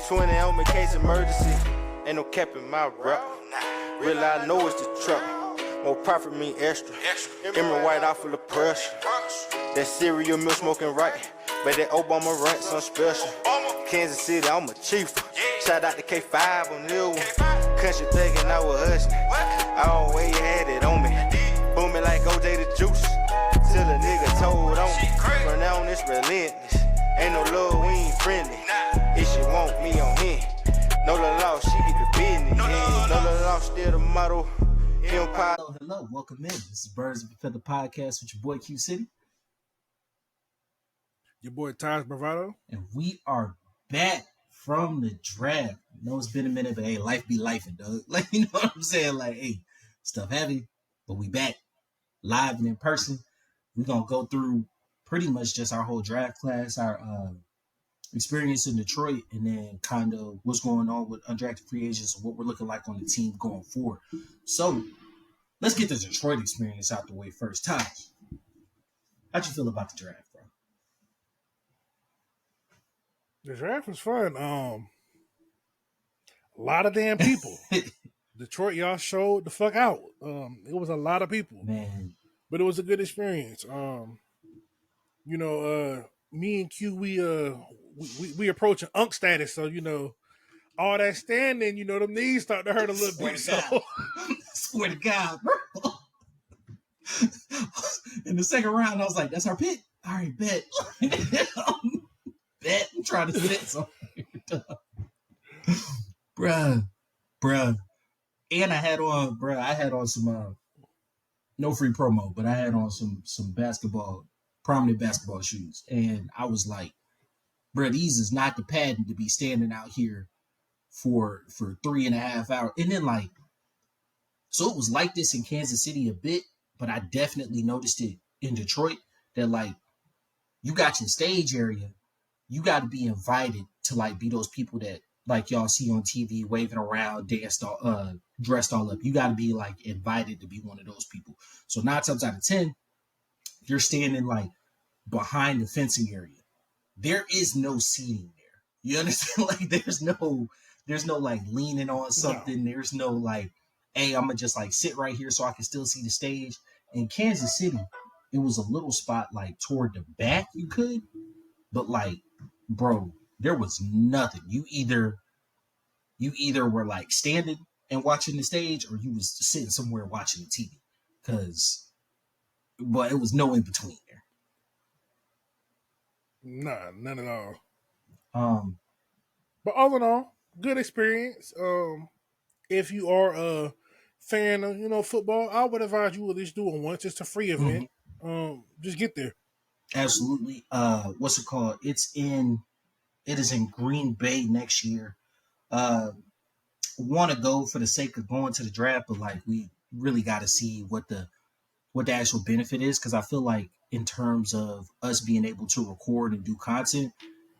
20 on me, case emergency. Ain't no cap in my rap. Real I know it's the trap. More profit mean extra. Emerald white off full of pressure. That cereal milk smoking right. But that Obama rant some special. Kansas City, I'm a chief. Shout out to K5 on this one. Country thinking I was hustling. I always had it on me. Booming like OJ the Juice. Till a nigga told on me. From now on it's relentless. Ain't no love, we ain't friendly. If she want me on him. No the law, she get the business. No the law, still the motto. Empire. Hello, welcome in. This is Birds of a Feather Podcast with your boy Q City. Your boy Taj Bravado. And we are back from the draft. I know it's been a minute, but hey, life be lifing, dog. Like, you know what I'm saying? Like, hey, stuff heavy, but we back live and in person. We're going to go through pretty much just our whole draft class, our experience in Detroit, and then kind of what's going on with undrafted free agents and what we're looking like on the team going forward. So let's get the Detroit experience out the way first. Taj, how'd you feel about the draft, bro? The draft was fun. A lot of damn people. Detroit, y'all showed the fuck out. It was a lot of people, man, but it was a good experience. Me and Q, we approaching unk status, so all that standing, them knees start to hurt a little bit. So, swear to God, bro. In the second round, I was like, "That's our pick." All right, bet. Bet. I'm trying to sit something, bruh. And I had on some no free promo, but I had on some prominent basketball shoes, and I was like, bruh, these is not the padding to be standing out here for 3.5 hours. And then so it was like this in Kansas City a bit, but I definitely noticed it in Detroit that you got your stage area, you got to be invited to be those people that y'all see on TV waving around, dressed all up. You got to be invited to be one of those people. So 9 times out of 10, you're standing behind the fencing area. There is no seating there. You understand? There's no leaning on something. No. There's no hey, I'm gonna just sit right here so I can still see the stage. In Kansas City, it was a little spot toward the back you could, but bro, there was nothing. You either were standing and watching the stage, or you was sitting somewhere watching the TV. But it was no in between there. Nah, none at all. But all in all, good experience. If you are a fan of football, I would advise you at least do it once. It's a free event. Mm-hmm. Just get there. Absolutely. What's it called? It is in Green Bay next year. Want to go for the sake of going to the draft, but we really got to see what the actual benefit is, because I feel in terms of us being able to record and do content,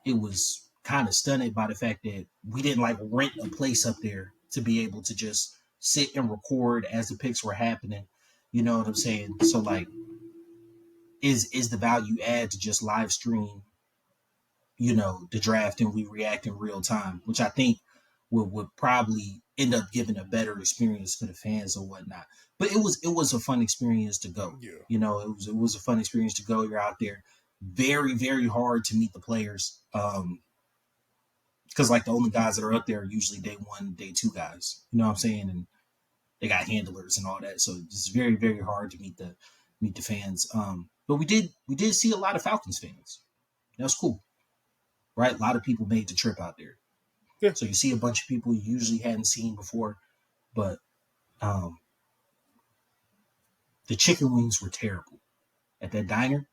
it was kind of stunted by the fact that we didn't rent a place up there to be able to just sit and record as the picks were happening. You know what I'm saying? So is the value add to just live stream, the draft, and we react in real time, which I think would probably end up giving a better experience for the fans or whatnot. But it was a fun experience to go. Yeah. It was a fun experience to go. You're out there. Very, very hard to meet the players. Because the only guys that are up there are usually day 1, day 2 guys. You know what I'm saying? And they got handlers and all that. So it's very, very hard to meet the fans. But we did see a lot of Falcons fans. That's cool. Right? A lot of people made the trip out there. Yeah. So you see a bunch of people you usually hadn't seen before. But the chicken wings were terrible at that diner.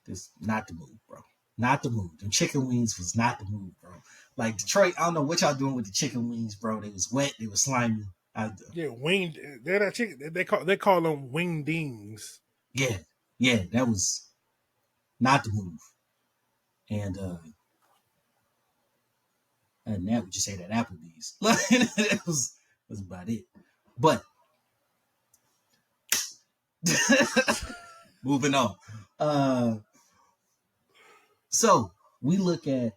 That's not the move, bro. Not the move. Them chicken wings was not the move, bro. Detroit, I don't know what y'all doing with the chicken wings, bro. They was wet. They was slimy. Winged. They're that chicken. They call them wingdings. Yeah. That was not the move. And that we just ate at Applebee's. That was about it. But moving on. So we look at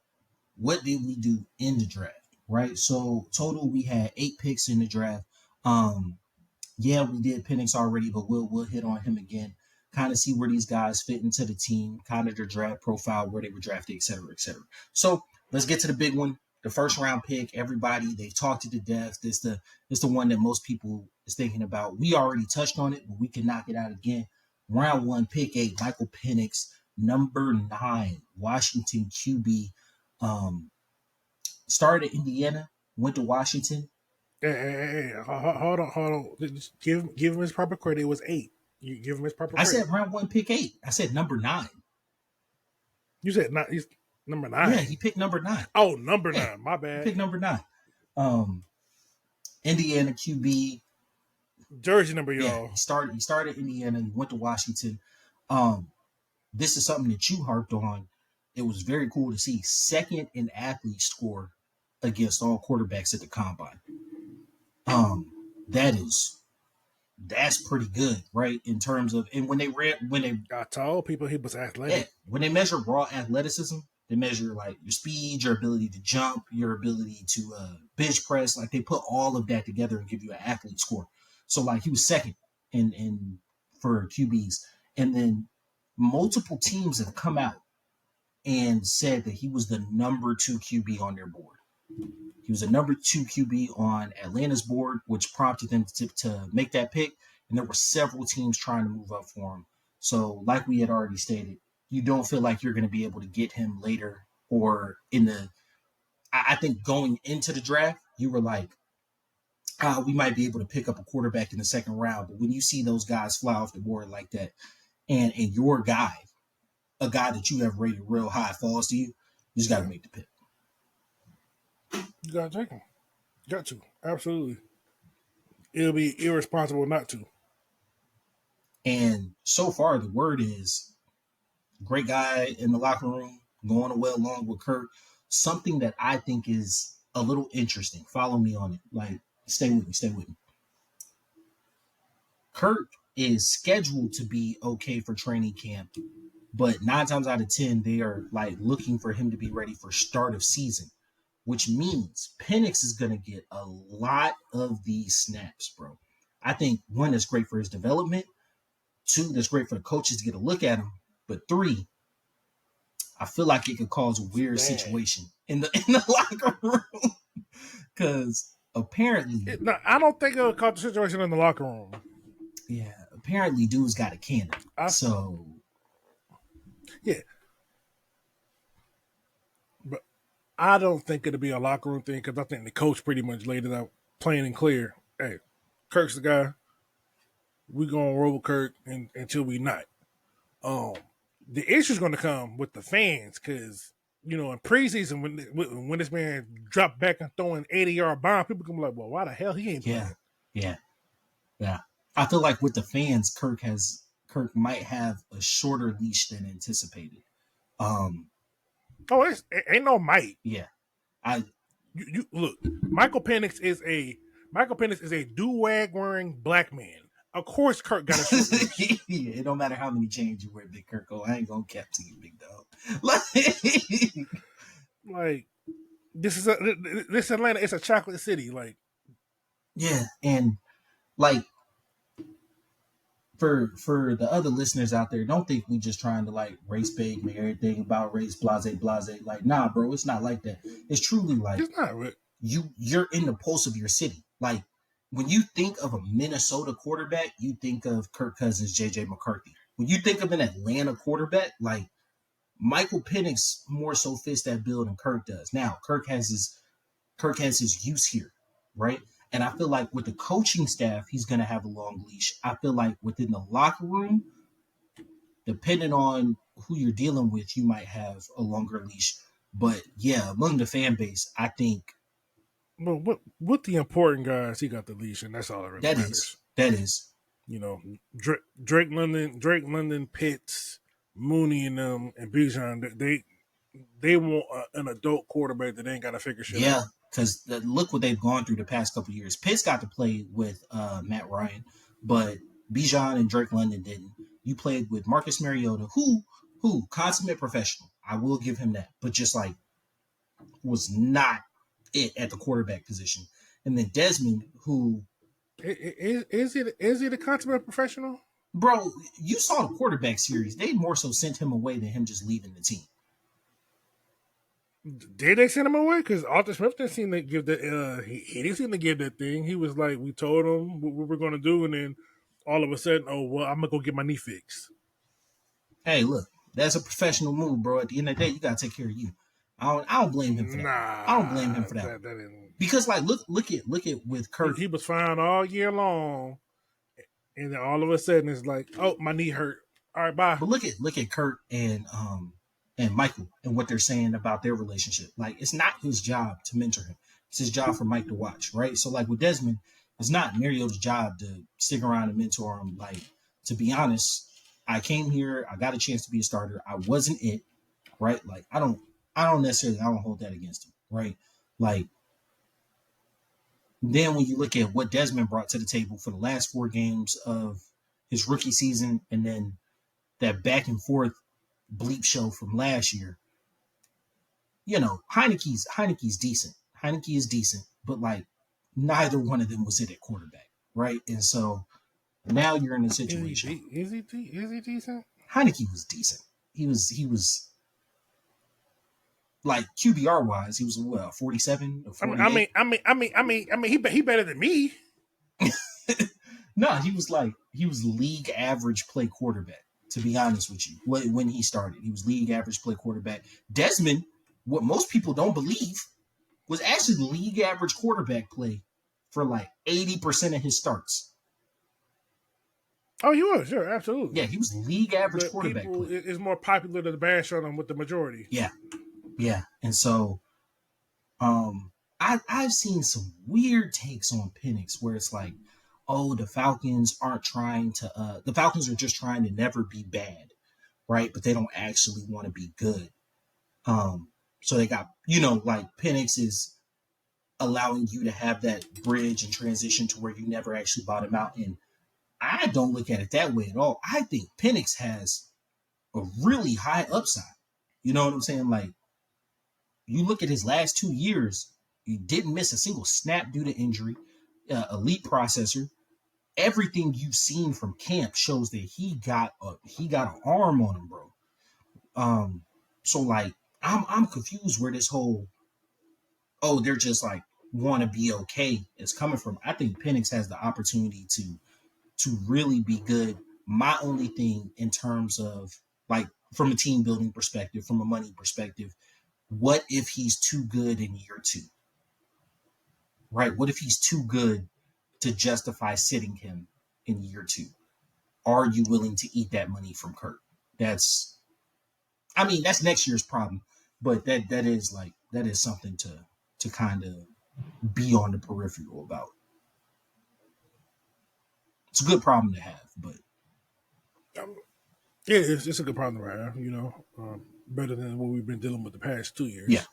what did we do in the draft, right? So total, we had 8 picks in the draft. Yeah, we did Penix already, but we'll hit on him again. Kind of see where these guys fit into the team, kind of their draft profile, where they were drafted, et cetera, et cetera. So let's get to the big one, the first round pick. Everybody, they've talked it to death. This the one that most people is thinking about. We already touched on it, but we can knock it out again. Round 1, pick 8, Michael Penix, number 9, Washington QB. Started at Indiana, went to Washington. Hey, hold on. Just give him his proper credit. It was 8. You give him his proper credit. I said round 1, pick 8. I said number 9. You said not. He's number 9. Yeah, he picked number 9. Oh, number 9. My bad. He picked number 9. Indiana QB. Jersey number, y'all. Yeah, he started Indiana. He went to Washington. This is something that you harped on. It was very cool to see. Second in athlete score against all quarterbacks at the combine. That's pretty good, right? In terms of, and when I told people he was athletic. Yeah, when they measure raw athleticism, they measure like your speed, your ability to jump, your ability to bench press. Like they put all of that together and give you an athlete score. So like he was second in for QBs, and then multiple teams have come out and said that he was the number 2 QB on their board. He was a number 2 QB on Atlanta's board, which prompted them to make that pick. And there were several teams trying to move up for him. So, like we had already stated, you don't feel like you're going to be able to get him later or in the. I think going into the draft, you were like, we might be able to pick up a quarterback in the second round. But when you see those guys fly off the board like that, and your guy, a guy that you have rated real high, falls to you, you just got to make the pick. You got to take him. Got to. Absolutely. It'll be irresponsible not to. And so far, the word is great guy in the locker room, going well along with Kirk. Something that I think is a little interesting. Follow me on it. Like, stay with me. Kirk is scheduled to be okay for training camp, but 9 times out of 10, they are like looking for him to be ready for start of season, which means Penix is going to get a lot of these snaps, bro. I think 1, that's great for his development. 2, that's great for the coaches to get a look at him. But 3, I feel like it could cause a weird situation in the locker room. Because apparently... No, I don't think it'll cause the situation in the locker room. Yeah, apparently dude's got a cannon. So... Yeah. But I don't think it'll be a locker room thing because I think the coach pretty much laid it out plain and clear. Hey, Kirk's the guy. We're going to roll with Kirk until we not. The issue's going to come with the fans because, in preseason, when this man dropped back and throwing 80-yard bomb, people come like, well, why the hell he ain't playing? Yeah. I feel like with the fans, Kirk might have a shorter leash than anticipated. It ain't no might. Yeah. You look, Michael Penix is a do-rag wearing black man. Of course, Kirk got a short leash. Yeah, it don't matter how many chains you wear, Big Kirk. I ain't gonna cap to you, big dog. Like this Atlanta. It's a chocolate city. Like, yeah, and like for the other listeners out there, don't think we just trying to like race bait, make everything about race, blase. Like, nah, bro, it's not like that. It's truly like it's not right. You're in the pulse of your city. Like, when you think of a Minnesota quarterback, you think of Kirk Cousins, J.J. McCarthy. When you think of an Atlanta quarterback, like Michael Penix more so fits that bill than Kirk does. Now, Kirk has his use here, right? And I feel like with the coaching staff, he's going to have a long leash. I feel like within the locker room, depending on who you're dealing with, you might have a longer leash. But yeah, among the fan base, I think. But with the important guys, he got the leash, and that's all that really matters. That is. Drake London, Pitts, Mooney, and them, and Bijan. They want an adult quarterback that ain't got to figure shit out. Yeah, because look what they've gone through the past couple of years. Pitts got to play with Matt Ryan, but Bijan and Drake London didn't. You played with Marcus Mariota, who consummate professional. I will give him that, but just like was not it at the quarterback position. And then Desmond, who is it a consummate professional? Bro, you saw the quarterback series. They more so sent him away than him just leaving the team. Did they send him away? Because Arthur Smith didn't seem to give that. He didn't seem to give that thing. He was like, we told him what we're going to do, and then all of a sudden, oh well, I'm gonna go get my knee fixed. Hey, look, that's a professional move, bro. At the end of the day, you gotta take care of you. I don't blame him for that. I don't blame him for that. Because like, look at with Kurt. He was fine all year long, and then all of a sudden it's like, oh, my knee hurt. All right, bye. But look at Kurt and Michael and what they're saying about their relationship. Like, it's not his job to mentor him. It's his job for Mike to watch, right? So like with Desmond, it's not Mariota's job to stick around and mentor him. Like, to be honest, I came here, I got a chance to be a starter. I wasn't it, right? Like, I don't hold that against him, right? Like, then when you look at what Desmond brought to the table for the last 4 games of his rookie season, and then that back and forth bleep show from last year, you know, Heineke's decent. Heineke is decent, but like neither one of them was it at quarterback, right? And so now you're in a situation. Is he decent? Heineke was decent. He was like QBR wise, he was what, 47 or 48? I mean, he better than me. No, he was league average play quarterback. To be honest with you, when he started, he was league average play quarterback. Desmond, what most people don't believe, was actually the league average quarterback play for like 80% of his starts. Oh, he was, sure, absolutely. Yeah, he was league average quarterback play. It's more popular to bash on him with the majority. Yeah, and so, I've seen some weird takes on Penix where it's like, oh, the Falcons aren't trying to, the Falcons are just trying to never be bad, right? But they don't actually want to be good. So they got, like Penix is allowing you to have that bridge and transition to where you never actually bottom out. And I don't look at it that way at all. I think Penix has a really high upside. You know what I'm saying? Like, you look at his last 2 years, he didn't miss a single snap due to injury, elite processor. Everything you've seen from camp shows that he got an arm on him, bro. So like, I'm confused where this whole, oh, they're just like want to be okay is coming from. I think Penix has the opportunity to really be good. My only thing in terms of like from a team building perspective, from a money perspective, what if he's too good in year 2? Right? What if he's too good to justify sitting him in year 2? Are you willing to eat that money from Kurt? That's next year's problem, but that is something to kind of be on the peripheral about. It's a good problem to have, but yeah, it's a good problem to have. Better than what we've been dealing with the past 2 years. Yeah.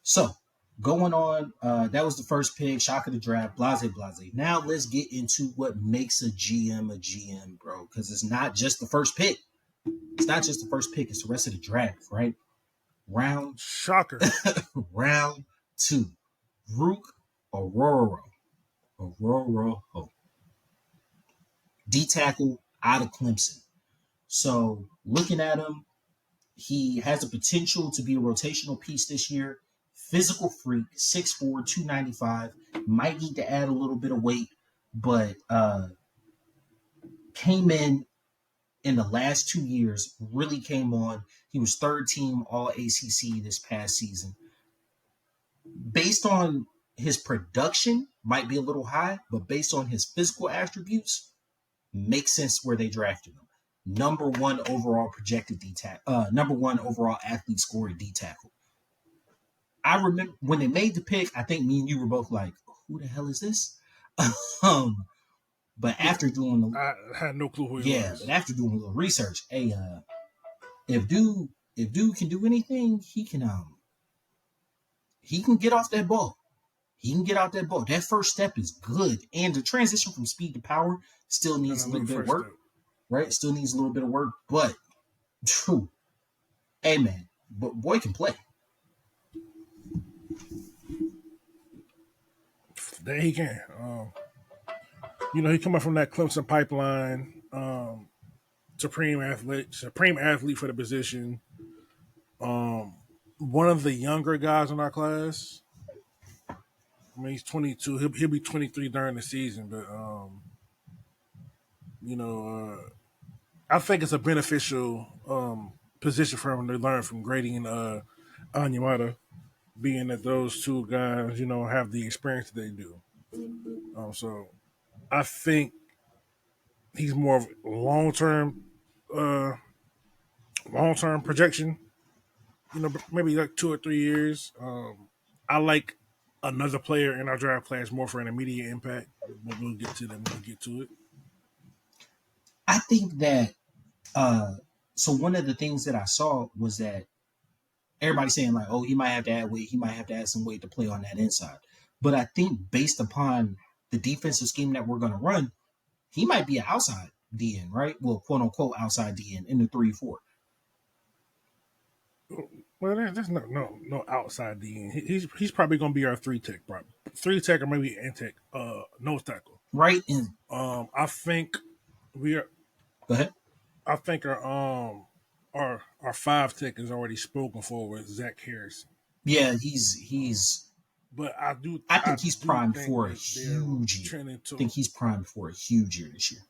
So going on, that was the first pick, shock of the draft, blase. Now let's get into what makes a GM, bro, because it's not just the first pick. It's not just the first pick, it's the rest of the draft, right? Shocker. Round 2. Rook Ororo. D-tackle out of Clemson. So looking at him, he has the potential to be a rotational piece this year. Physical freak, 6'4", 295. Might need to add a little bit of weight, but came in the last 2 years, really came on. He was 3rd team All-ACC this past season. Based on his production, might be a little high, but based on his physical attributes, makes sense where they drafted him. Number 1 overall projected D-tackle. Number 1 overall athlete scoring D-tackle. I remember when they made the pick, I think me and you were both like, who the hell is this? But after doing I had no clue who he was. But after doing a little research, hey, if dude can do anything, he can get off that ball. He can get out that ball. That first step is good. And the transition from speed to power still needs a little bit of work. Right? Still needs a little bit of work. But true. Hey man, but boy can play. That he can. He coming from that Clemson pipeline. Supreme athlete for the position. One of the younger guys in our class. I mean, he's 22. He'll be 23 during the season, but I think it's a beneficial position for him to learn from Grady and Anyamata, being that those two guys, have the experience that they do. So I think he's more of long term projection. Maybe like 2 or 3 years. I like another player in our draft class more for an immediate impact, but we'll get to them when we get to it. I think that so one of the things that I saw was that everybody's saying like, oh, he might have to add weight, he might have to add some weight to play on that inside. But I think based upon the defensive scheme that we're going to run, he might be an outside DN, right? Well, quote unquote outside DN in the 3-4. Well, there's no outside DN. He's probably going to be our 3-tech, probably 3-tech or maybe in-tech, nose tackle, right? And I think we are. Go ahead. I think our 5-tech is already spoken for with Zach Harrison. Yeah, he's. But I think he's primed for a huge year. I think he's primed for a huge year this year.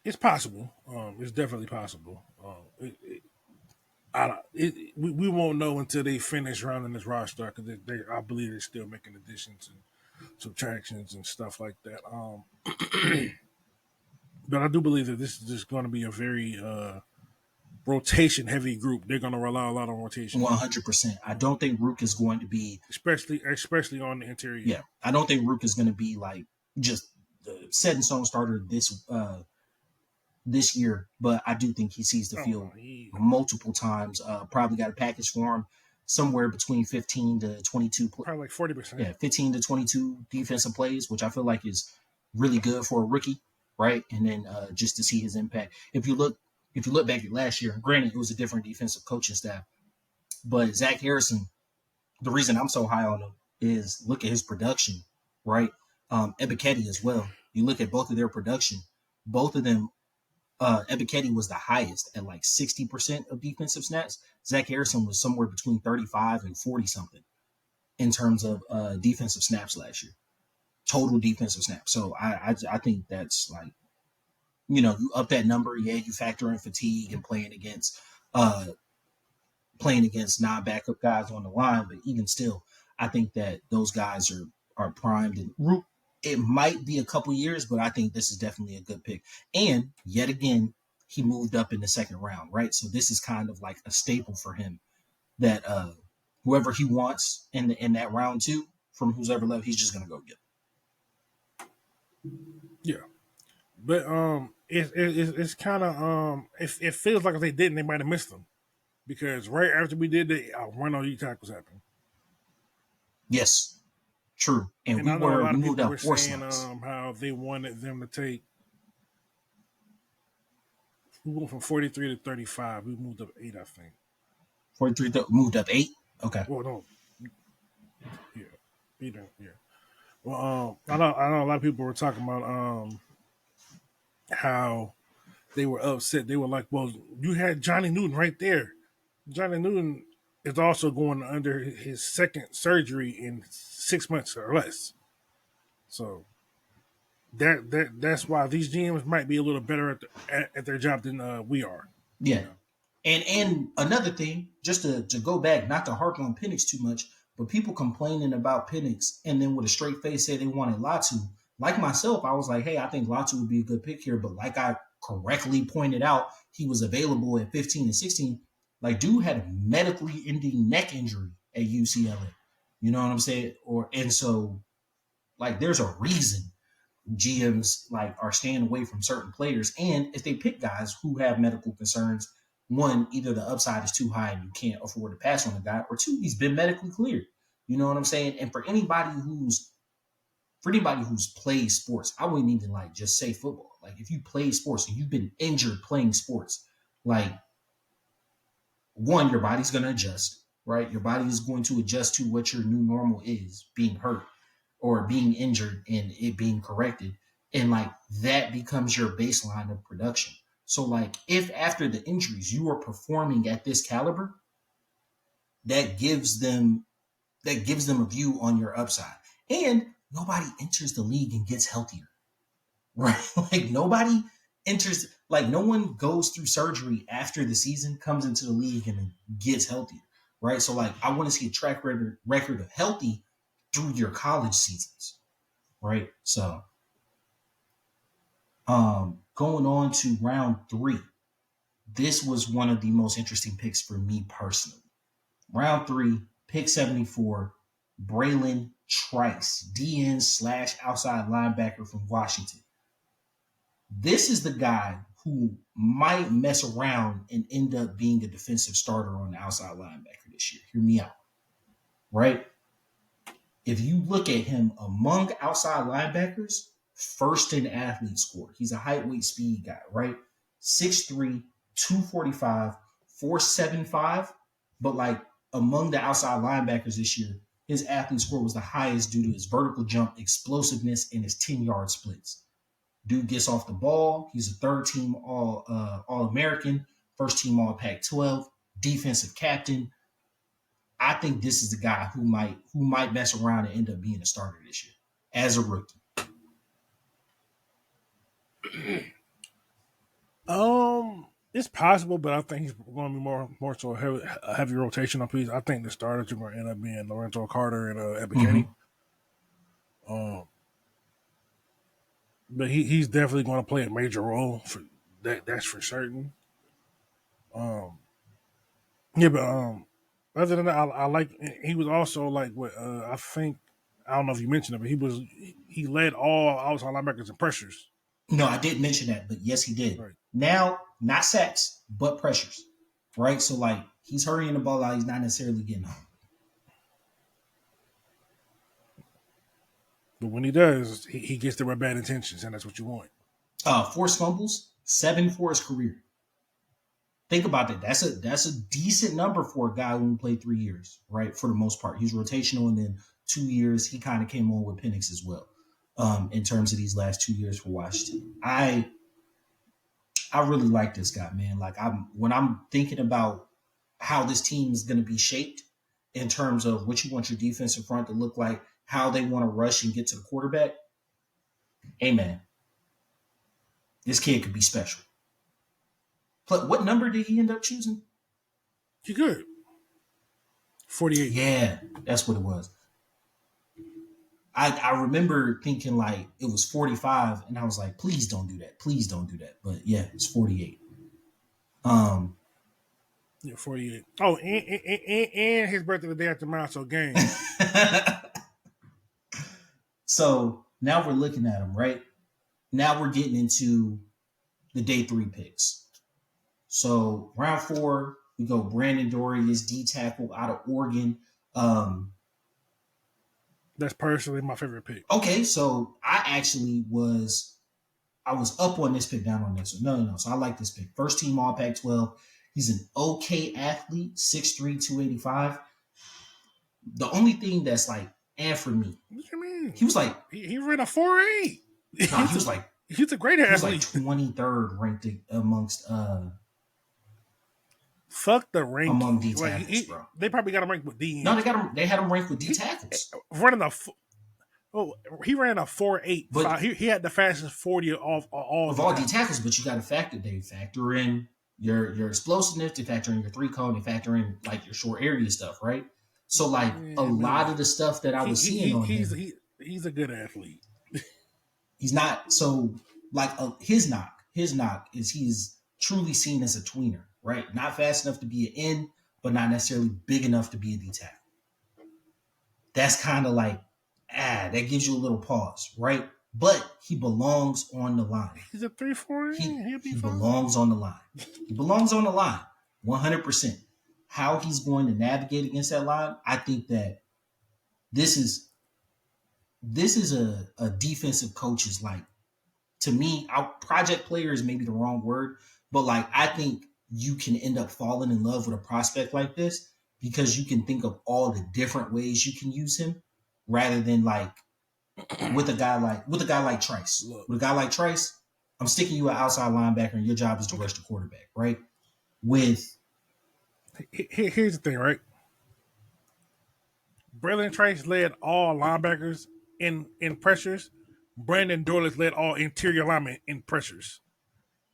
It's possible. It's definitely possible. We won't know until they finish rounding this roster because I believe they're still making additions and subtractions and stuff like that. But I do believe that this is just going to be a very rotation-heavy group. They're going to rely a lot on rotation. 100%. I don't think Rook is going to be... Especially on the interior. Yeah. I don't think Rook is going to be like just the set-in-stone starter this year, but I do think he sees the field multiple times. Probably got a package for him somewhere between 15 to 22. Probably like 40%. Yeah, 15 to 22 defensive plays, which I feel like is really good for a rookie, right? And then just to see his impact. If you look back at last year, granted it was a different defensive coaching staff, but Zach Harrison, the reason I'm so high on him is look at his production, right? Ebiketie as well. You look at both of their production, both of them. Ebiketie was the highest at like 60% of defensive snaps. Zach Harrison was somewhere between 35 and 40 something in terms of defensive snaps last year, total defensive snaps. So I think that's like, you up that number. Yeah, you factor in fatigue and playing against non-backup guys on the line, but even still, I think that those guys are primed. And it might be a couple years, but I think this is definitely a good pick. And yet again, he moved up in the second round, right? So this is kind of like a staple for him that whoever he wants in that round 2 from who's ever left, he's just gonna go get. Yeah, but it's kind of it feels like if they didn't, they might have missed them because right after we did the run on tackles happened. Yes. True, and we moved up 4 slots. How they wanted them to take. We went from 43 to 35. We moved up 8, I think. 43 moved up 8. Okay. Well, no. Yeah, 8. Yeah. Well, I know a lot of people were talking about how they were upset. They were like, "Well, you had Johnny Newton right there. Johnny Newton is also going under his second surgery in 6 months or less. So that's why these GMs might be a little better at their job than we are. Yeah. And another thing, just to go back, not to harp on Penix too much, but people complaining about Penix and then with a straight face say they wanted Latu. Like myself, I was like, hey, I think Latu would be a good pick here. But like I correctly pointed out, he was available at 15 and 16. Like, dude had a medically ending neck injury at UCLA. You know what I'm saying? And so, like, there's a reason GMs like are staying away from certain players. And if they pick guys who have medical concerns, one, either the upside is too high and you can't afford to pass on the guy, or two, he's been medically cleared. You know what I'm saying? And for anybody who's played sports, I wouldn't even like just say football. Like, if you play sports and you've been injured playing sports, like, one, your body's going to adjust, right? Your body is going to adjust to what your new normal is, being hurt or being injured and it being corrected. And like that becomes your baseline of production. So like if after the injuries you are performing at this caliber, that gives them a view on your upside. And nobody enters the league and gets healthier. Right? Like nobody enters, like no one goes through surgery after the season, comes into the league and gets healthier. Right? So like I want to see a track record of healthy through your college seasons. Right? So going on to round 3. This was one of the most interesting picks for me personally. Round 3, pick 74, Braylon Trice, DN/outside linebacker from Washington. This is the guy who might mess around and end up being a defensive starter on the outside linebacker this year. Hear me out. Right? If you look at him among outside linebackers, first in athlete score. He's a height, weight, speed guy, right? 6'3", 245, 475. But like among the outside linebackers this year, his athlete score was the highest due to his vertical jump, explosiveness, and his 10-yard splits. Dude gets off the ball. He's a third-team All-American, first-team All-Pac-12, defensive captain. I think this is the guy who might mess around and end up being a starter this year as a rookie. It's possible, but I think he's going to be more so a heavy rotational piece. I think the starters are going to end up being Lorenzo Carter and Ebiketie. But he's definitely going to play a major role for that. That's for certain. Other than that, I like. He was also like what I think. I don't know if you mentioned it, but he led all outside linebackers in pressures. No, I didn't mention that, but yes, he did. Right. Now, not sacks, but pressures, right? So, like, he's hurrying the ball out. He's not necessarily getting home. But when he does, he gets there with bad intentions, and that's what you want. 4 fumbles, 7 for his career. Think about that. That's a decent number for a guy who played 3 years, right? For the most part. He's rotational, and then 2 years, he kind of came on with Penix as well. In terms of these last 2 years for Washington. I really like this guy, man. Like when I'm thinking about how this team is going to be shaped in terms of what you want your defensive front to look like, how they want to rush and get to the quarterback. Hey, man, this kid could be special. But what number did he end up choosing? You good. 48. Yeah, that's what it was. I remember thinking like it was 45, and I was like, please don't do that. Please don't do that. But yeah, it's 48. Yeah, 48. Oh, and his birthday the day after mine, so game. So now we're looking at him, right? Now we're getting into the day 3 picks. So round 4, we go Brandon Dorius, D tackle out of Oregon. That's personally my favorite pick. Okay, so I was up on this pick, down on this one. No. So I like this pick. First team All Pac-12. He's an okay athlete, 6'3", 285. The only thing that's like, for me. What you mean? He was like... He ran a 4.8. No, he was like... He's a great athlete. He was like 23rd ranked amongst... Fuck the rank among D tackles, bro. They probably got him ranked with D. No, they had him ranked with D tackles. He ran a 4.8. But he had the fastest 40 of all D tackles. But you got to factor in your explosiveness, they factor in your 3-cone, they factor in like your short area stuff, right? So like lot of the stuff that I was seeing on him, he's a good athlete. He's not so like his knock is he's truly seen as a tweener. Right? Not fast enough to be an end, but not necessarily big enough to be a D tackle. That's kind of like, that gives you a little pause, right? But he belongs on the line. He's a 3-4. He belongs on the line. He belongs on the line, 100%. How he's going to navigate against that line, I think that this is a defensive coach's, like, to me, project player is maybe the wrong word, but like I think you can end up falling in love with a prospect like this because you can think of all the different ways you can use him, rather than like with a guy like Trice. Look. With a guy like Trice, I'm sticking you an outside linebacker, and your job is to rush the quarterback, right? Here's the thing, right? Braylon Trice led all linebackers in pressures. Brandon Dorlus led all interior linemen in pressures.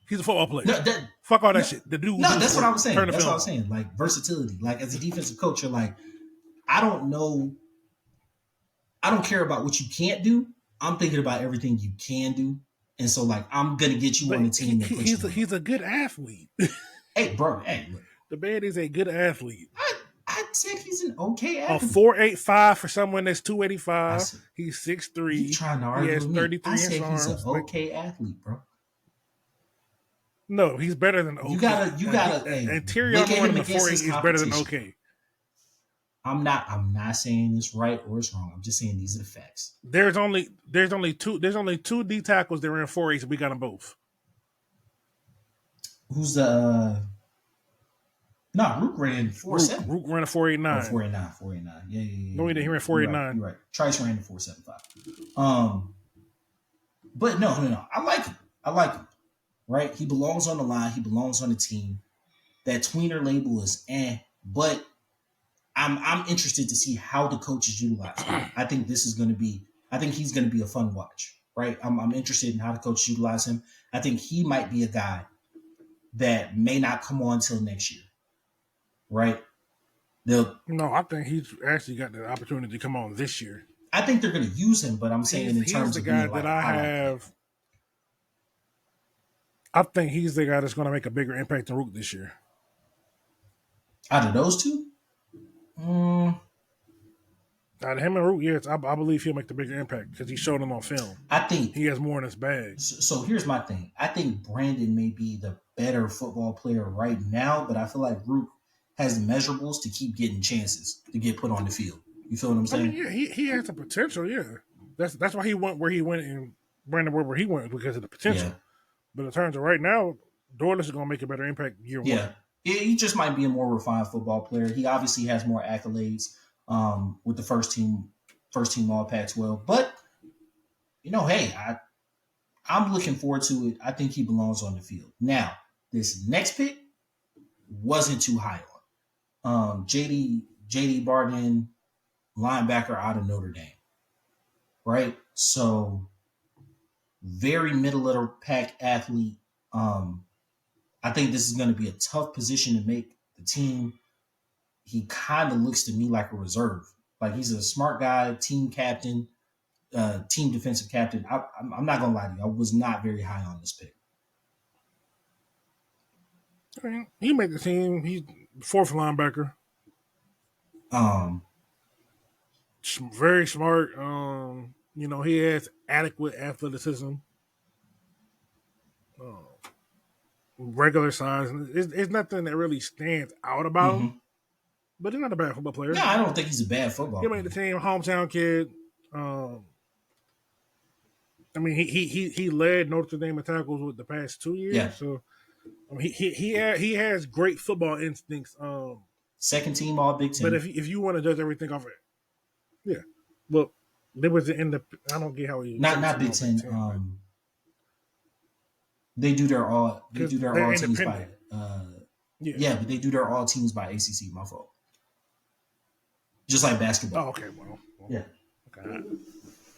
He's a football player. Fuck all that shit. The dude. No, that's what I'm saying. That's what I'm saying. Like versatility. Like as a defensive coach, you're like, I don't know. I don't care about what you can't do. I'm thinking about everything you can do. And so, like, I'm gonna get you on the team. He's a good athlete. Hey, bro. Hey, look. The man is a good athlete. I said he's an okay athlete. A 4.85 for someone that's 285. He's 6'3". You trying to argue he has with me? 33 I said inch arms. he's an okay athlete, bro. No, he's better than okay. You gotta. Hey, interior more than a 4.8 is better than okay. I'm not saying it's right or it's wrong. I'm just saying these are the facts. There's only two D tackles that are in 4.8s, and we got them both. Who's the? No, Rook ran 4.7. Rook ran a 4.89. 4.89. Yeah. No, he didn't. He ran 4.89. You're right. Trice ran a 4.75. But no. I like him. Right? He belongs on the line. He belongs on the team. That tweener label is but I'm interested to see how the coaches utilize him. I think he's going to be a fun watch, right? I'm interested in how the coaches utilize him. I think he might be a guy that may not come on until next year, right? No, I think he's actually got the opportunity to come on this year. I think they're going to use him, but I'm saying in terms of the guy that I have. I think he's the guy that's going to make a bigger impact than Rook this year. Out of those two? Out of him and Rook, yes, I believe he'll make the bigger impact because he showed him on film. I think he has more in his bag. So here's my thing. I think Brandon may be the better football player right now, but I feel like Rook has the measurables to keep getting chances to get put on the field. You feel what I'm saying? Yeah, he has the potential, yeah. That's why he went where he went and Brandon went where he went because of the potential. Yeah. But in terms of right now, Dorlus is going to make a better impact year one. Yeah, he just might be a more refined football player. He obviously has more accolades with the first team All Pac-12. But, hey, I'm looking forward to it. I think he belongs on the field. Now, this next pick wasn't too high on. J.D. Barden, linebacker out of Notre Dame. Right? So very middle of the pack athlete. I think this is going to be a tough position to make the team. He kind of looks to me like a reserve. Like he's a smart guy, team captain, team defensive captain. I'm not going to lie to you. I was not very high on this pick. I mean, he made the team. He's fourth linebacker. Very smart. He has adequate athleticism. Regular size. It's nothing that really stands out about him. But he's not a bad football player. No, I don't think he's a bad football player. He made the team, hometown kid. He led Notre Dame in tackles with the past 2 years. Yeah. So he has great football instincts. Second team All Big Ten. But if you want to judge everything off it, yeah. Well, there was the end of. I don't get how he not Big Ten. They do their all teams by. But they do their all teams by ACC. My fault. Just like basketball. Oh, okay. Well yeah. Okay.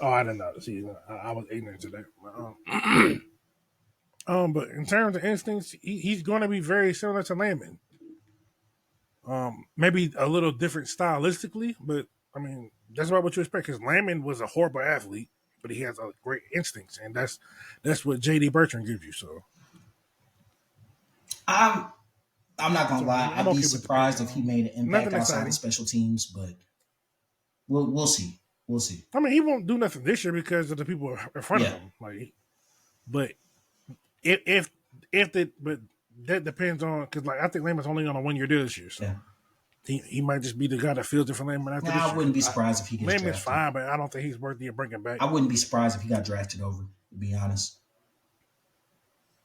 I didn't know. See, I was ignorant to that. But in terms of instincts, he's going to be very similar to Landman. Maybe a little different stylistically, but I mean that's about what you expect. Because Landman was a horrible athlete, but he has a great instincts, and that's what J.D. Bertrand gives you. So, I'm not gonna lie. I'd be surprised if he made an impact outside of special teams, but we'll see. We'll see. I mean, he won't do nothing this year because of the people in front of him. But that depends on because I think Landman's only on a 1 year deal this year, so he might just be the guy that fills it for Landman after this year. I wouldn't be surprised if he gets Landman's drafted. fine, but I don't think he's worthy of bringing back. I wouldn't be surprised if he got drafted over. To be honest,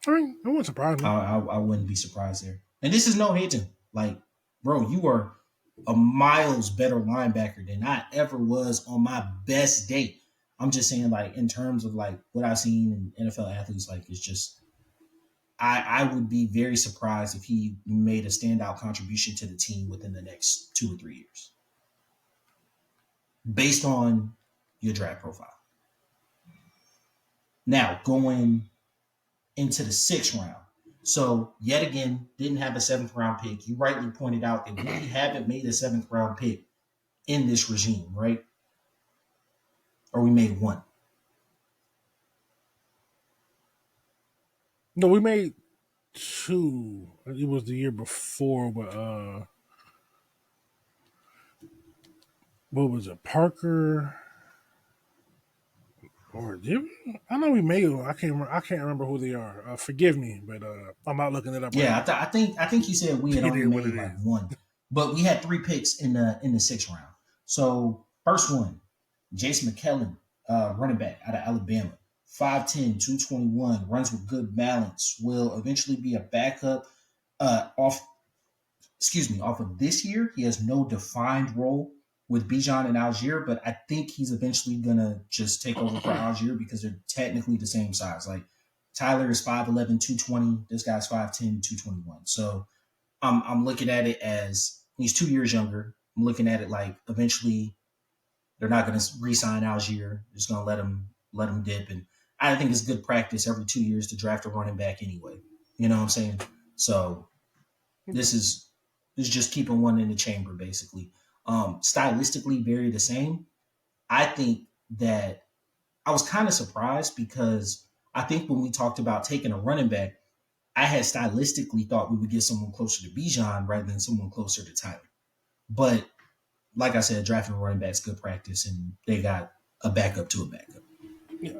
I mean, it wouldn't surprise me. I wouldn't be surprised there. And this is no hating. Like, bro, you are a miles better linebacker than I ever was on my best day. I'm just saying, like, in terms of like what I've seen in NFL athletes, like it's just I would be very surprised if he made a standout contribution to the team within the next 2 or 3 years, based on your draft profile. Now going into the 6th round. So yet again, didn't have a 7th round pick. You rightly pointed out that we haven't made a 7th round pick in this regime, right? Or we made one. No, we made 2. It was the year before, but what was it? Parker or did we? I know we made one. I can't remember who they are. Forgive me, but I'm not looking it up. Yeah, right I think he said we had only made like one, but we had 3 picks in the 6th round. So first one, Jason McKellen, running back out of Alabama, 5'10", 221, runs with good balance, will eventually be a backup off of this year. He has no defined role with Bijan and Algier, but I think he's eventually going to just take over for Algier because they're technically the same size. Like Tyler is 5'11", 220. This guy's 5'10", 221. So I'm looking at it as he's 2 years younger. I'm looking at it like eventually they're not going to re-sign Algier. They're just going to let him dip. And I think it's good practice every 2 years to draft a running back anyway. You know what I'm saying? So this is just keeping one in the chamber, basically. Stylistically, very the same. I think that I was kind of surprised because I think when we talked about taking a running back, I had stylistically thought we would get someone closer to Bijan rather than someone closer to Tyler. But like I said, drafting a running back is good practice, and they got a backup to a backup. Yeah.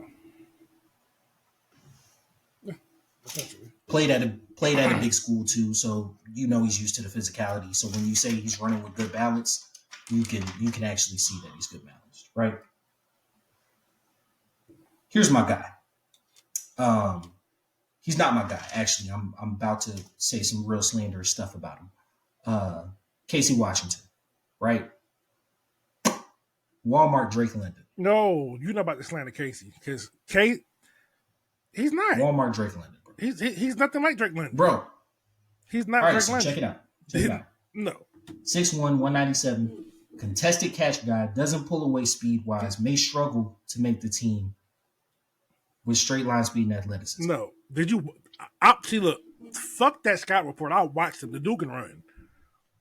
Played at a big school too, so you know he's used to the physicality. So when you say he's running with good balance, you can actually see that he's good balanced, right? Here's my guy. He's not my guy, actually. I'm about to say some real slanderous stuff about him. Casey Washington, right? Walmart Drake London. No, you're not about to slander Casey because he's not. Walmart Drake London. Bro. He's nothing like Drake London. Bro. He's not All right, Drake so London. check it out. No. 6'1", 197, contested catch guy, doesn't pull away speed-wise, may struggle to make the team with straight line speed and athleticism. No. Did you see, look, fuck that scout report. I watched him. The dude can run.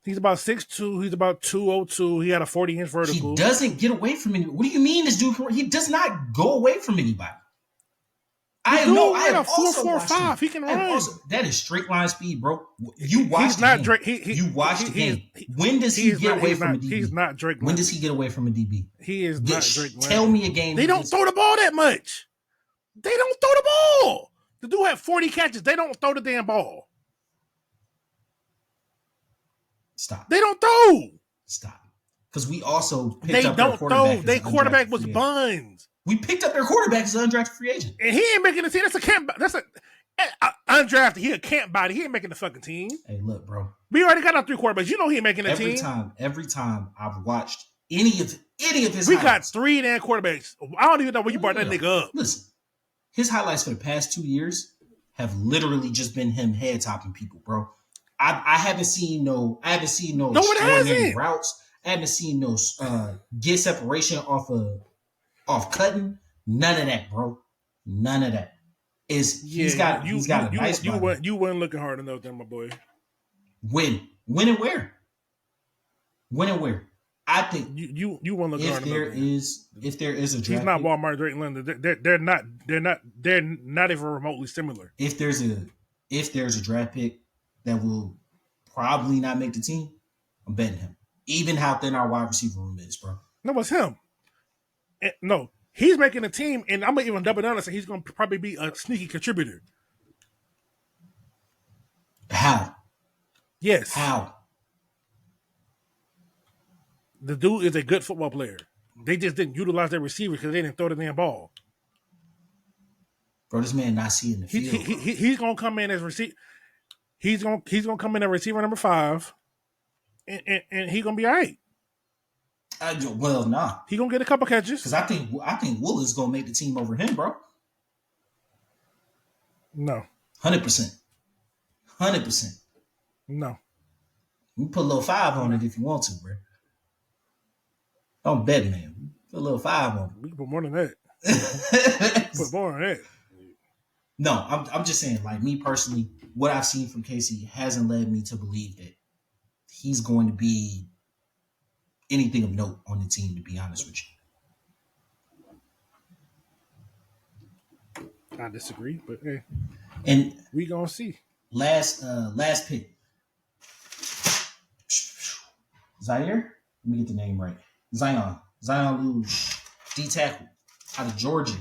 He's about 6'2". He's about 202. He had a 40-inch vertical. He doesn't get away from anybody. What do you mean this dude can run? He does not go away from anybody. I know. I have also 4.45. He can run. That is straight line speed, bro. You watch the game. Drake. You watch the game. When does he get away from a DB? He's not Drake London. When does he get away from a DB? He is not Drake London. Tell me a game. They don't throw the ball that much. They don't throw the ball. The dude had 40 catches. They don't throw the damn ball. Stop. They don't throw. Stop. Because we also picked up their quarterback. They don't throw. Their quarterback was Buns. We picked up their quarterback as an undrafted free agent. And he ain't making the team. That's a undrafted. He a camp body. He ain't making the fucking team. Hey, look, bro. We already got our 3 quarterbacks. You know he ain't making the team. Every time I've watched any of his we highlights. got 3 damn quarterbacks. I don't even know when you brought that nigga up. Listen, his highlights for the past 2 years have literally just been him head topping people, bro. I haven't seen no extraordinary routes. I haven't seen no get separation off cutting. None of that, bro. None of that. He's got a nice body. You weren't looking hard enough there, my boy. When and where? When and where? I think you weren't looking hard enough. If there is a draft, he's not Walmart Drake London. They're not even remotely similar. If there's a draft pick that will probably not make the team, I'm betting him. Even how thin our wide receiver room is, bro. No, it's him. No, he's making a team, and I'm gonna even double down and say he's gonna probably be a sneaky contributor. How? Yes. How? The dude is a good football player. They just didn't utilize their receivers because they didn't throw the damn ball. Bro, this man not seeing the field. He's gonna come in as receiver. He's gonna come in at receiver number 5, and he gonna be all right. Well, nah, He gonna get a couple catches. because I think Willis gonna make the team over him, bro. No, 100%, 100%. no. You put a little 5 on it if you want to, bro. Don't bet, man. Put a little 5 on We can put more than that. it. Put more on that. No, I'm just saying, like me personally, what I've seen from Casey hasn't led me to believe that he's going to be anything of note on the team, to be honest with you. I disagree, but hey, And we gonna see. last pick. Zaire? Let me get the name right. Zion Lewis, D tackle out of Georgia.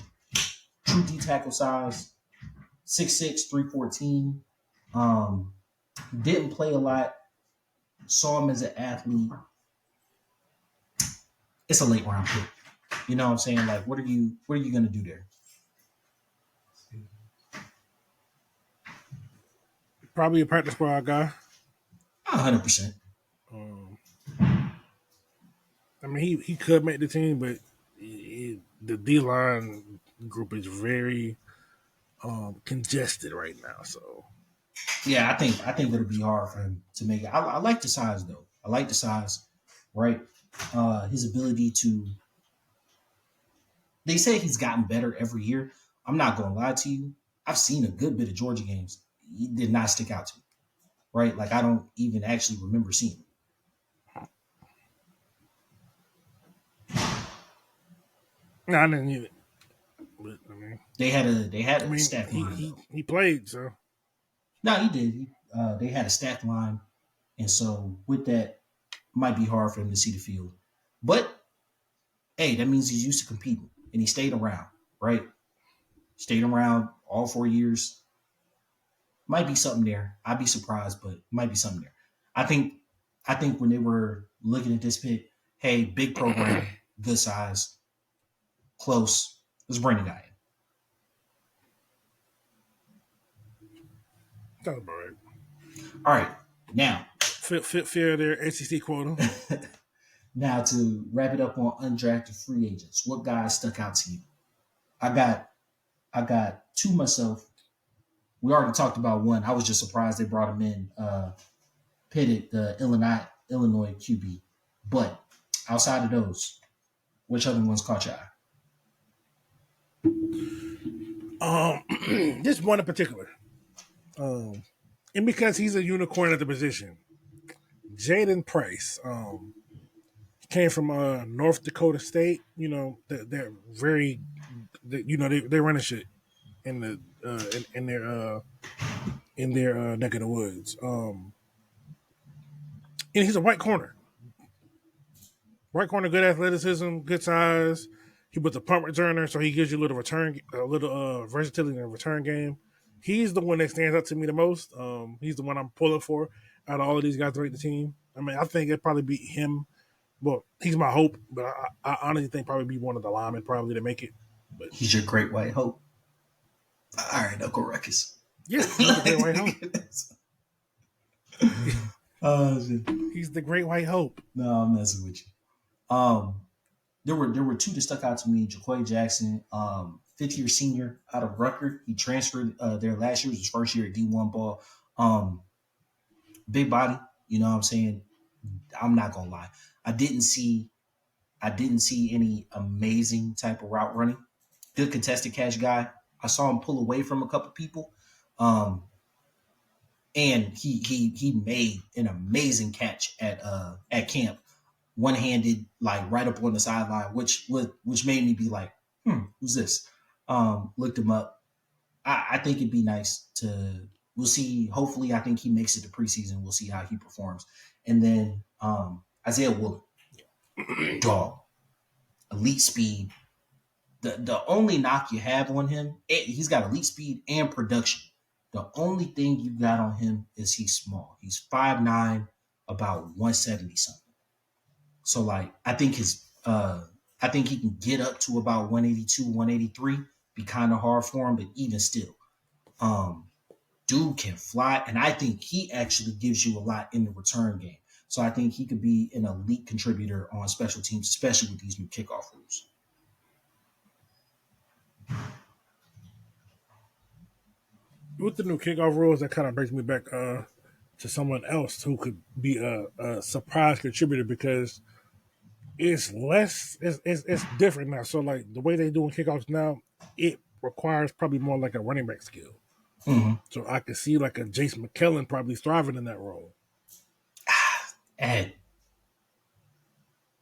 True D tackle size, 6'6", 314. Didn't play a lot. Saw him as an athlete. It's a late round pick. You know what I'm saying? Like, what are you gonna do there? Probably a practice squad guy. 100%. I mean, he could make the team, but the D line group is very congested right now. So Yeah, I think it'll be hard for him to make it. I like the size though. I like the size, right? His ability to. They say he's gotten better every year. I'm not gonna lie to you. I've seen a good bit of Georgia games. He did not stick out to me, right? Like I don't even actually remember seeing him. no, I didn't either. But I mean, They had a I stack mean, line. he played, so No, he did. They had a stack line, and so with that, it might be hard for him to see the field. But hey, that means he's used to competing, and he stayed around, right? Stayed around all 4 years. Might be something there. I'd be surprised, but might be something there. I think when they were looking at this pick, hey, big program, good size, close. Let's bring the guy in. sounds about right. All right, now Fill their SEC quota. now to wrap it up on undrafted free agents. What guys stuck out to you? I got two myself. We already talked about one. I was just surprised they brought him in. Pitted the Illinois QB. But outside of those, which other ones caught your eye? Just one in particular. And because he's a unicorn at the position, Jaden Price. Came from North Dakota State. You know, they're very, they running shit in the in their neck of the woods. And he's a white corner. White corner, good athleticism, good size. He was a punt returner, so he gives you a little versatility in the return game. He's the one that stands out to me the most. He's the one I'm pulling for out of all of these guys to make the team. I mean, I think it'd probably be him. Well, he's my hope, but I honestly think probably be one of the linemen probably to make it. But he's your great white hope. All right, Uncle Ruckus. Yeah, he's the great white hope. He's the great white hope. No, I'm messing with you. There were two that stuck out to me. Jaquay Jackson, fifth-year senior out of Rutgers. He transferred there last year. It was his first year at D1 ball. Big body, you know what I'm saying? I'm not gonna lie. I didn't see any amazing type of route running. Good contested catch guy. I saw him pull away from a couple people. And he made an amazing catch at camp, one-handed, like right up on the sideline, which made me be like, who's this? Looked him up. I think it'd be nice to. We'll see. Hopefully, I think he makes it to preseason. We'll see how he performs. And then Isaiah Woolen, dog, elite speed. The only knock you have on him, he's got elite speed and production. The only thing you got on him is he's small. He's 5'9", about 170 something. So like I think he can get up to about 182, 183. Be kind of hard for him, but even still, dude can fly, and I think he actually gives you a lot in the return game. So I think he could be an elite contributor on special teams, especially with these new kickoff rules. With the new kickoff rules, that kind of brings me back to someone else who could be a surprise contributor because it's different now. So like the way they doing kickoffs now, it requires probably more like a running back skill. Mm-hmm. So I could see like a Jason McKellen probably thriving in that role. And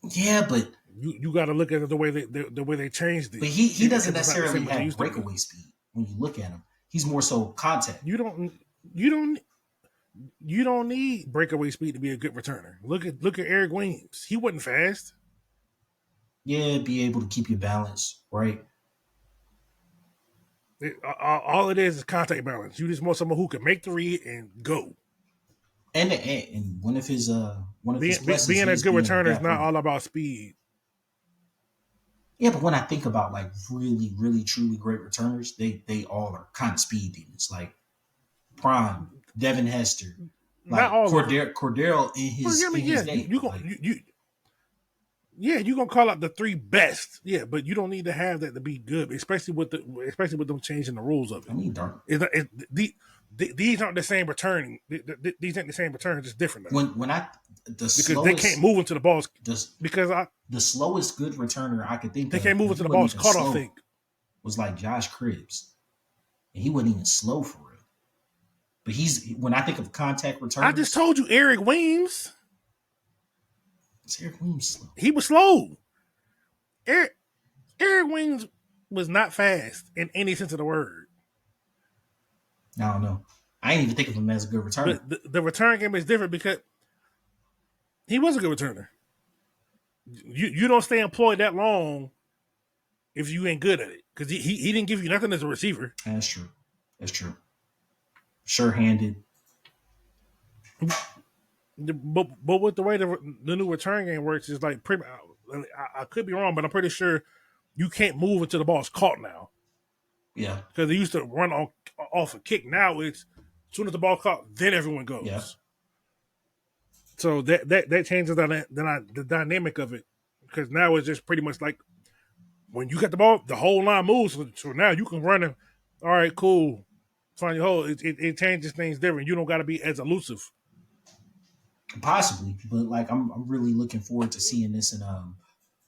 yeah, but you got to look at it the way they changed it. But he doesn't necessarily have breakaway speed when you look at him. He's more so contact. You don't need breakaway speed to be a good returner. Look at Eric Williams. He wasn't fast. Yeah, be able to keep your balance, right? All it is contact balance. You just want someone who can make the read and go. And one of his being a good returner is not all about speed. Yeah, but when I think about like really, really, truly great returners, they all are kind of speed demons. Like Prime, Devin Hester, like not all Cordero in his day. You're gonna call out the three best. Yeah, but you don't need to have that to be good, especially with them changing the rules of it. I mean, dark. These aren't the same returning. These ain't the same returns. It's different. Because they can't move into the balls. The slowest good returner I could think they can't move into the balls caught off. Think was like Josh Cribbs, and he wasn't even slow for real. But when I think of contact returners, I just told you Eric Weems. Is Eric Weems slow? He was slow. Eric Weems was not fast in any sense of the word. I don't know. I ain't even think of him as a good returner. The return game is different because he was a good returner. You don't stay employed that long if you ain't good at it because he didn't give you nothing as a receiver. That's true. Sure-handed. But with the way the new return game works, is like I could be wrong, but I'm pretty sure you can't move until the ball's caught now. Yeah, because they used to run off a kick. Now it's as soon as the ball caught, then everyone goes. Yeah. So that changes the dynamic of it because now it's just pretty much like when you get the ball, the whole line moves. So now you can run it. All right, cool. Find your hole. It changes things different. You don't got to be as elusive. Possibly, but like I'm really looking forward to seeing this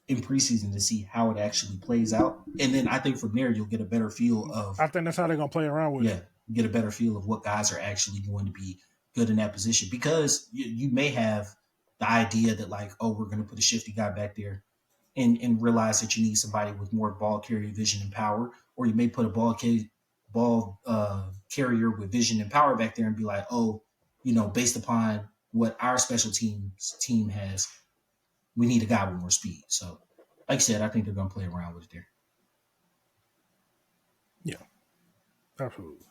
in preseason to see how it actually plays out, and then I think from there you'll get a better feel of. I think that's how they're gonna play around with. Yeah, get a better feel of what guys are actually going to be good in that position because you may have the idea that like, oh, we're going to put a shifty guy back there, and realize that you need somebody with more ball carrier vision and power, or you may put a ball carrier with vision and power back there and be like, oh, based upon what our special teams team has, we need a guy with more speed. So, like I said, I think they're going to play around with it there. Yeah, absolutely.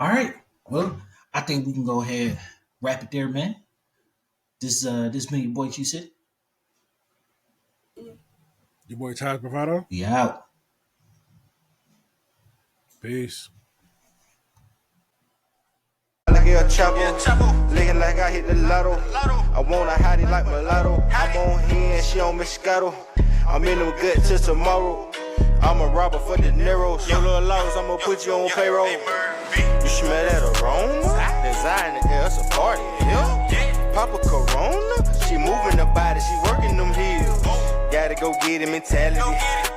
All right. Well, I think we can go ahead wrap it there, man. This been your boy Q-City. Your boy Taj Bravado. We out. Peace. Like a chopper, looking like I hit the lotto. I want a hottie like mulatto. I'm on here and she on Moscato. I'm in them good till tomorrow. I'm a robber for the Neros. Your little laws, I'm gonna put you on payroll. You smell that aroma? Design the air, it's a party, yeah. Papa Corona, she moving the body, she working them heels. Gotta go get it mentality.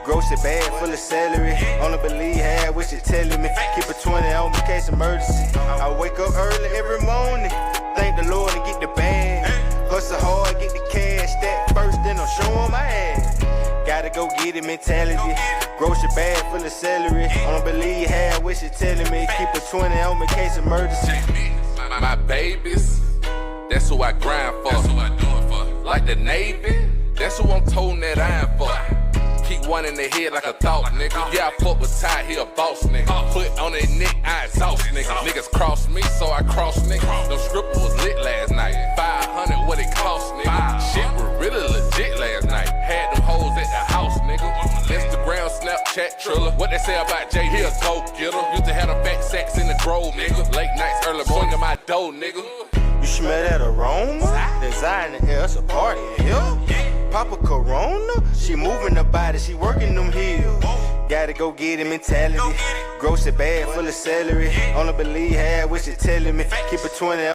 Grocery bag full of celery. Only believe half what she telling me. Keep a 20 on me, case emergency. I wake up early every morning. Thank the Lord and get the bag. Hustle hard, get the cash. Stack first, then I'm showing my ass. Gotta go get it mentality. Grocery bag full of celery. Only believe half what she telling me. Keep a 20 on me, case emergency. My babies, that's who I grind for. That's who I do it for. Like the Navy, that's who I'm toting that iron for. Keep one in the head like a thought, nigga. Yeah, I fuck with Ty, he a boss, nigga. Put on their neck, I exhaust, nigga. Niggas cross me, so I cross, nigga. Them stripper was lit last night. 500, what it cost, nigga. Shit was really legit last night. Had them hoes at the house, nigga. Instagram, Snapchat, Triller. What they say about Jay, he a go-getter. Used to have them fat sacks in the grove, nigga. Late nights, early morning, my dough, nigga. You smell that aroma? Design the air, it's a party in here. Papa Corona, she moving her body, she working them heels. Gotta go get it mentality. Grocery bag full of celery. Only believe half what she telling me. Keep it 20.